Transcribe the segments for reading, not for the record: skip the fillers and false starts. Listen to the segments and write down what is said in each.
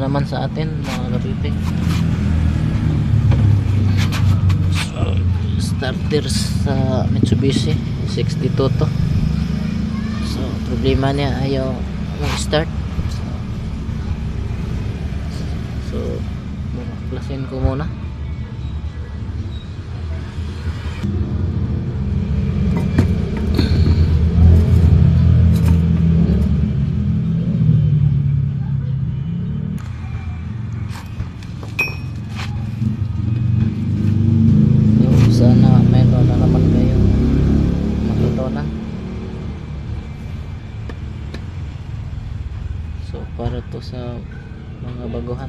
naman sa atin mga kapipi. So, starter sa Mitsubishi 62 to. So problema niya ayaw mag-start. So klasin ko muna. Sana meron na naman kayong matutunan. So para to sa mga baguhan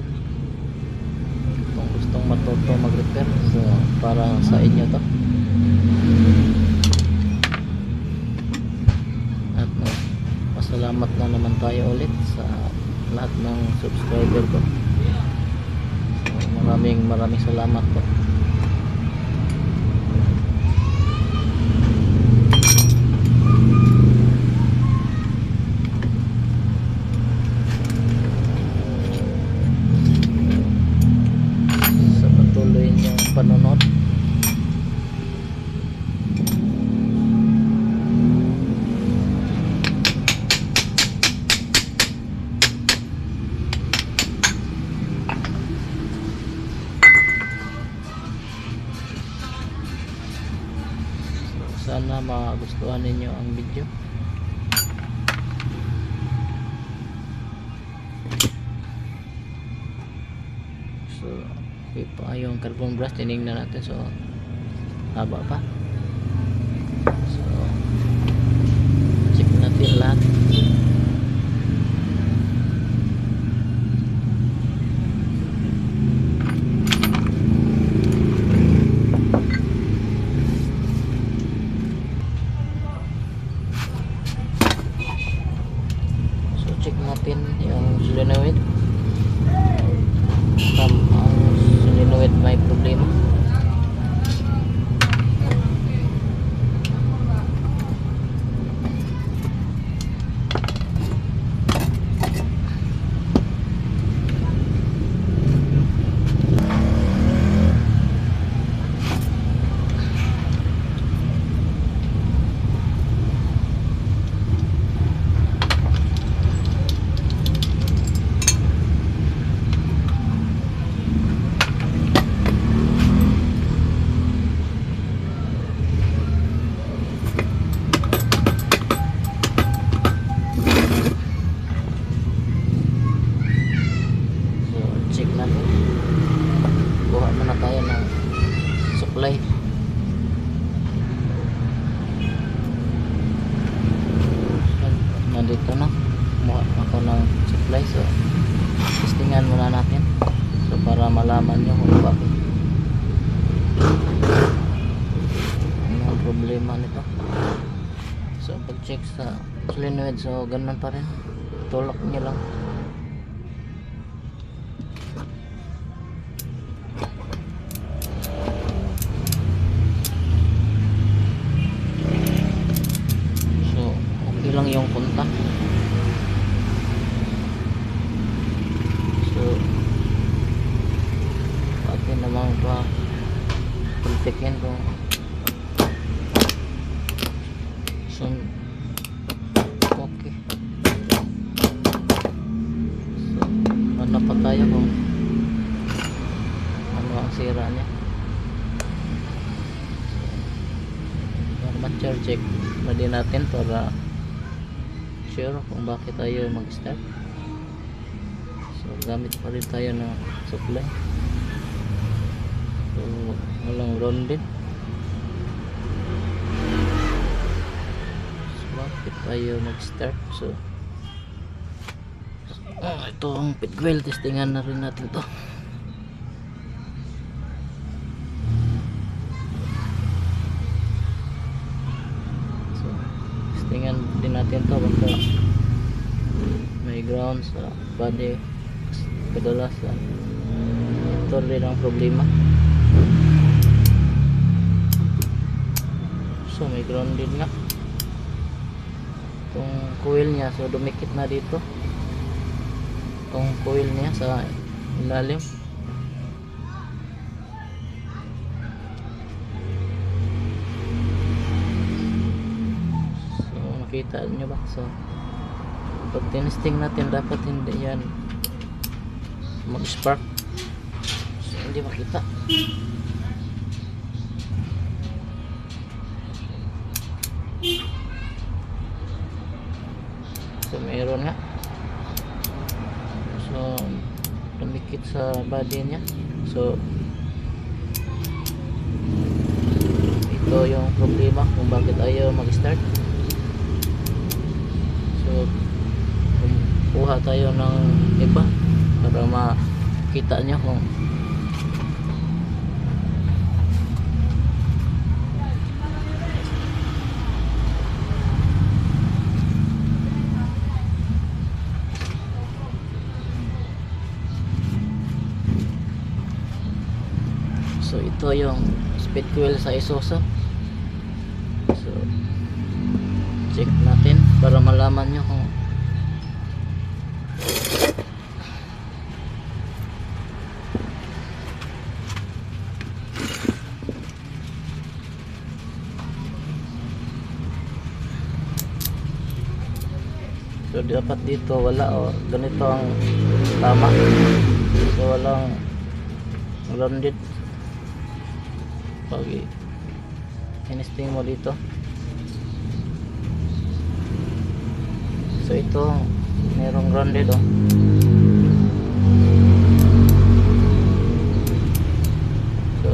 kung gustong matuto mag-repair, so para sa inyo to. At pasalamat na naman tayo ulit sa lahat ng subscriber ko. So maraming salamat po. Panonood. Sana magustuhan ninyo ang video. So okay pa yung carbon brush, tinignan natin. So haba pa. So check natin lahat. So check natin yung solenoid. Ang solenoid may problema. Kuha muna tayo ng supply. Nandito na, kumuha ako ng supply. So testingan muna natin, so para malaman nyo kung bakit ano ang problema nito. So pag check sa solenoid, so ganun pa rin, tulak nyo lang. Lang yung punta. So atin naman pa pultikin kung so okay. So ano pa tayo kung ano ang sira niya. So ma-check na din natin para sure kung bakit tayo mag-start. So gamit pa rin tayo ng supply. So walang rounded. So bakit tayo mag-start? So ito ang pit coil, testingan na rin natin to. Tingnan din natin to baka may ground sa body. Kadalasan ito rin ang problema. So may ground din nga itong coil nya, so dumikit na dito. itong coil niya sa ilalim. So nakita nyo ba? So pag tinesting natin, dapat hindi yan mag spark, so hindi makita. So mayroon nga, so tumikit sa body niya. So ito yung problema kung bakit ayaw mag start. So kuha tayo ng iba para makita nyo kung so ito yung speed coil sa Isuzu. So check natin para malaman nyo kung so dapat dito wala, o ganito ang tama. So walang grounded pag inesting mo dito. So ito merong grounded, oh. So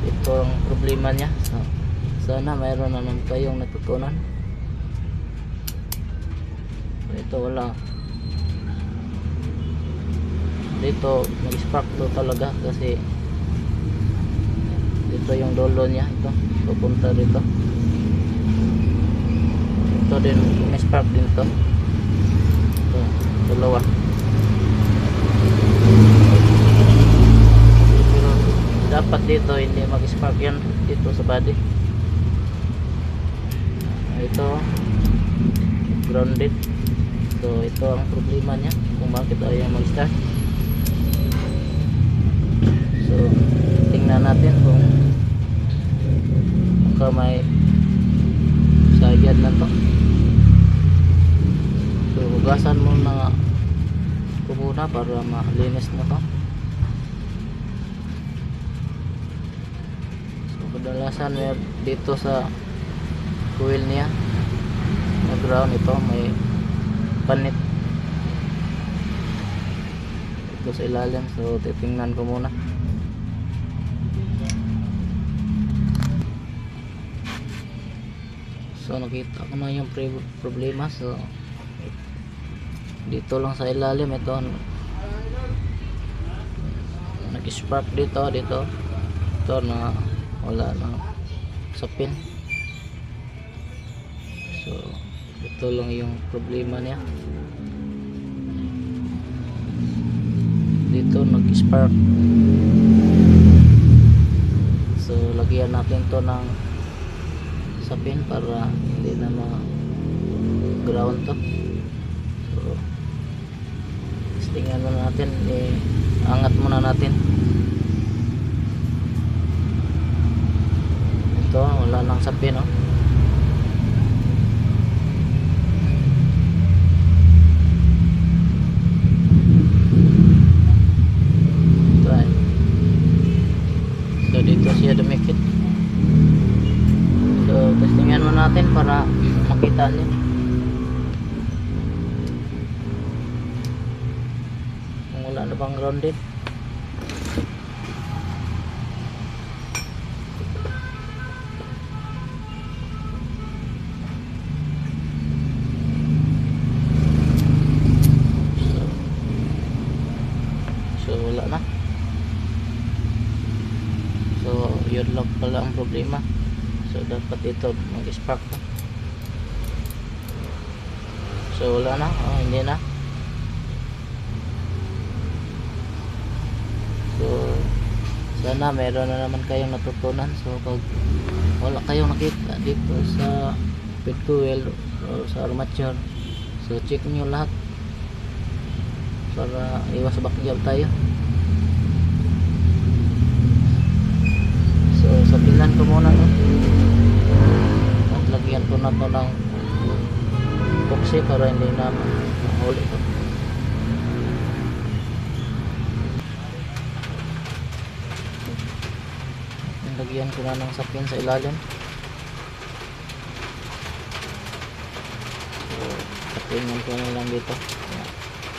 ito ang problema niya. So sana mayroon na naman kayong natutunan. So ito wala, dito mag-spark to talaga kasi dito yung dolo niya, ito pupunta dito. Ito din mag-spark din to. Ito dalawa, pero dapat dito hindi mag-spark yan dito sa body. Ito grounded. So ito ang problema niya kung bakit ayaw mag-start. So tingnan natin kung may sayad na to. So hugasan mo na ito muna para malinis na to. So kadalasan dito sa coil niya na ground, ito may panit ito sa ilalim. So titingnan ko muna. So nakita ko na yung problema. So dito lang sa ilalim, ito nag-spark dito ito na wala na sapin. So ito lang yung problema niya, dito nag-spark. So lagyan natin to ng sapin para hindi na ma-ground to. So testingan muna natin, angat muna natin. Ito wala nang sapin, no? So dito siya dumikit. So testingan mo natin para makita niyo kung wala na bang grounded. So wala na. So yun lang pala ang problema. So dapat ito mag-spark na. So wala na, hindi na. So sana meron na naman kayong natutunan. So pag wala kayong nakita dito sa speed coil o sa armature, so check nyo lahat para iwas backjab tayo. So sabilan ko muna to, at lagyan ko na to ng epoxy para hindi na mahuli to. Lagyan ko na ng sapin sa ilalim. So tapingan ko na lang dito,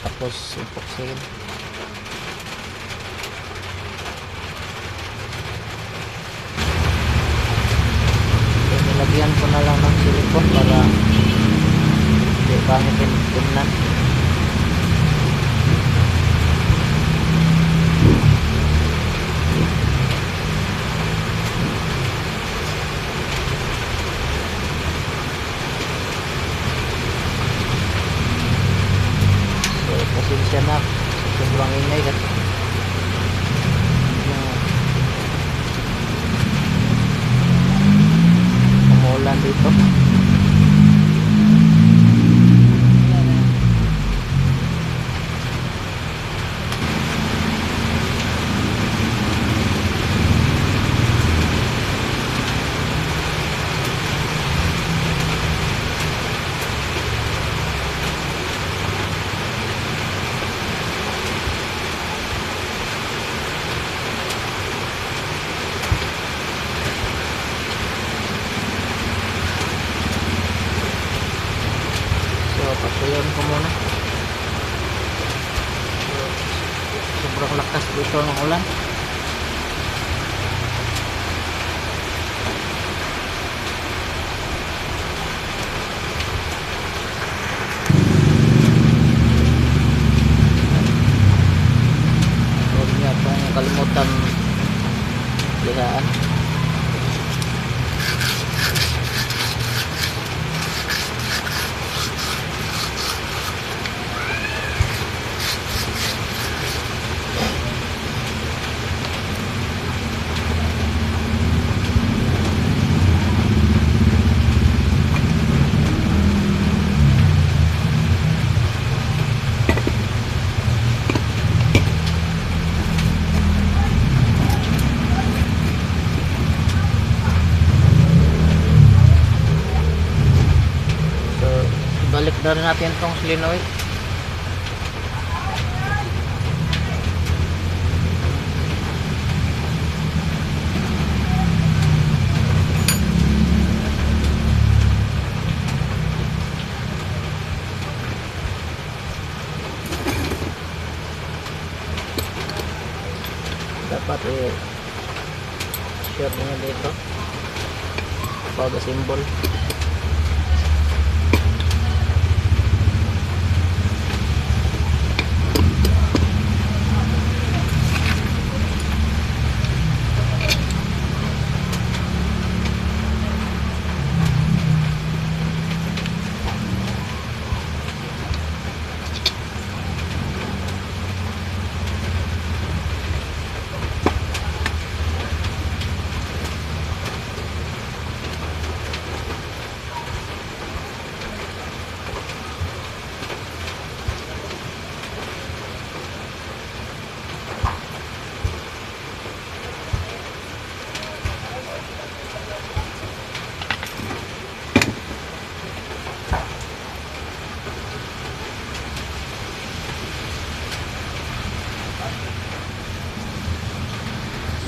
tapos epoxy. So nilagyan ko na lang ng silicone para hindi pangitin tingnan. Pasensya na sobrang ingay kasi umuulan dito. Patuyon ko muna. Sobrang lakas dito ng ulan. Huwag niya pong kalimutan lihaan. Balik na rin natin itong solenoid. Dapat share nyo dito pag symbol.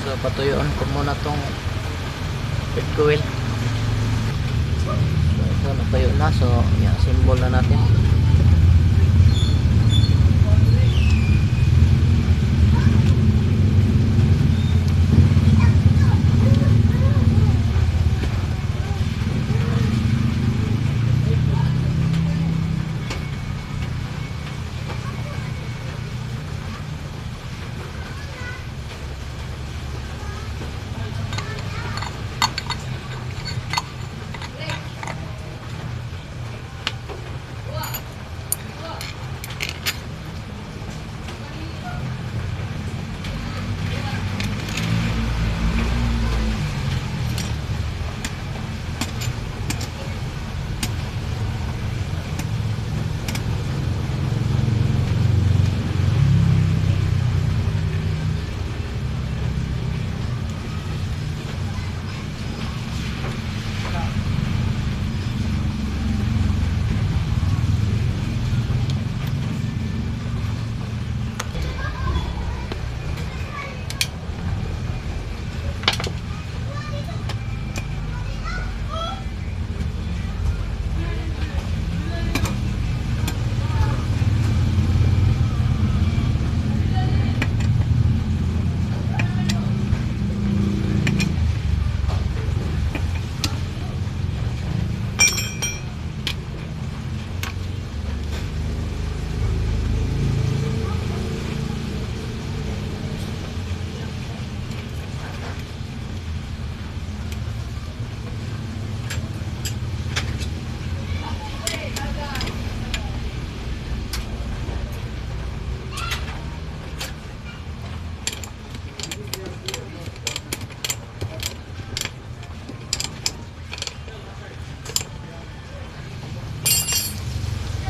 So patuyuan ko muna tong third coil. So ito natuyo na, so yan, symbol na natin.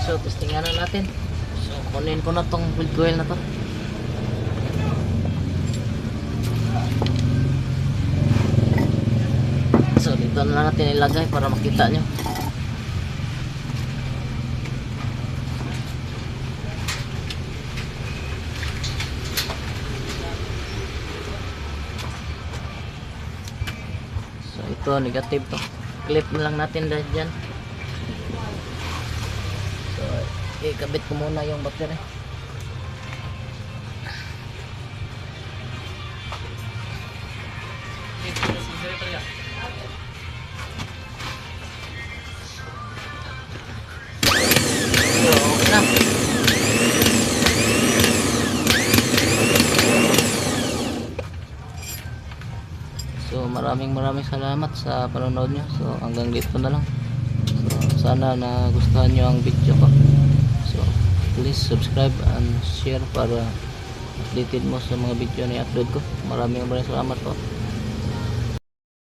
So, testingan na natin. So, kunin ko na tong field coil na to. So, dito na lang natin ilagay para makita nyo. So, ito, negative to. Clip na lang natin dyan. So, ikabit ko muna yung battery. So, okay na. So, maraming salamat sa panonood nyo. So, hanggang dito na lang. So, sana nagustuhan nyo ang video ko. So, please subscribe and share para updated mo sa mga video na i-upload ko. Maraming salamat po.